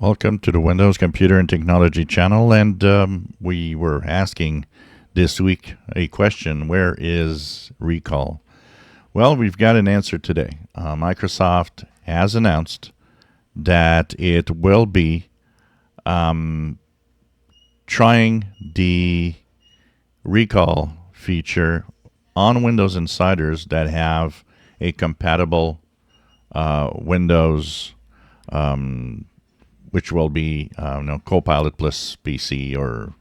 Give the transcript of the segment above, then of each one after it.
Welcome to the Windows Computer and Technology channel, and we were asking this week a question: where is recall? Well, we've got an answer today. Microsoft has announced that it will be trying the recall feature on Windows Insiders that have a compatible Windows which will be Copilot+PC or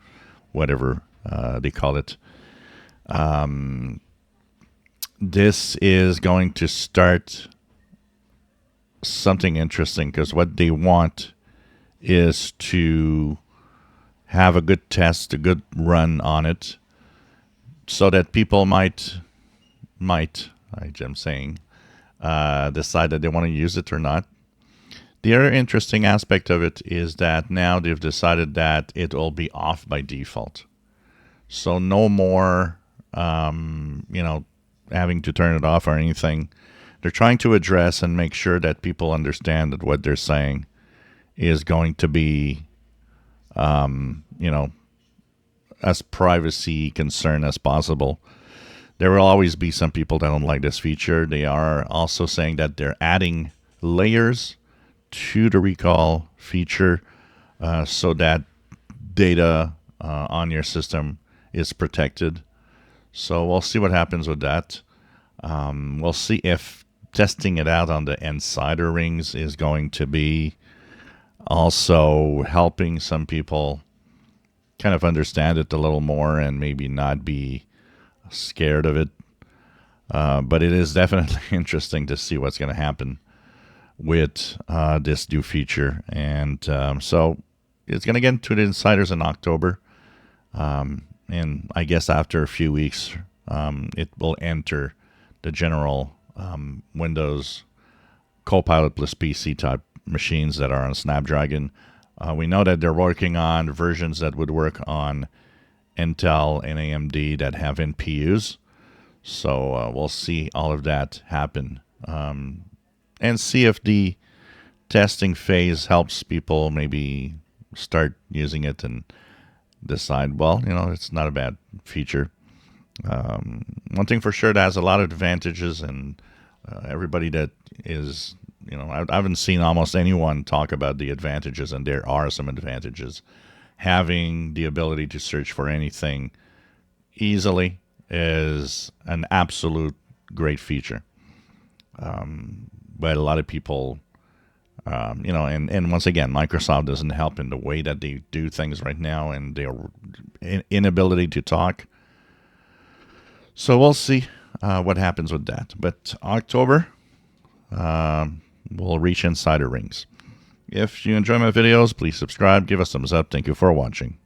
whatever they call it. This is going to start something interesting because what they want is to have a good test, a good run on it, so that people might, I'm saying, decide that they want to use it or not. The other interesting aspect of it is that now they've decided that it will be off by default. So no more, having to turn it off or anything. They're trying to address and make sure that people understand that what they're saying is going to be, as privacy concern as possible. There will always be some people that don't like this feature. They are also saying that they're adding layers to the recall feature so that data on your system is protected. So we'll see what happens with that. We'll see if testing it out on the insider rings is going to be also helping some people kind of understand it a little more and maybe not be scared of it. But it is definitely interesting to see what's going to happen with this new feature. And so it's going to get into the insiders in October. And I guess after a few weeks, it will enter the general Windows Copilot+PC type machines that are on Snapdragon. We know that they're working on versions that would work on Intel and AMD that have NPUs. So we'll see all of that happen. And see if the testing phase helps people maybe start using it and decide, well, it's not a bad feature. One thing for sure, that has a lot of advantages, and everybody that is, I haven't seen almost anyone talk about the advantages, and there are some advantages. Having the ability to search for anything easily is an absolute great feature. But a lot of people, and once again, Microsoft doesn't help in the way that they do things right now and their inability to talk. So we'll see what happens with that. But October, we'll reach insider rings. If you enjoy my videos, please subscribe, give us a thumbs up. Thank you for watching.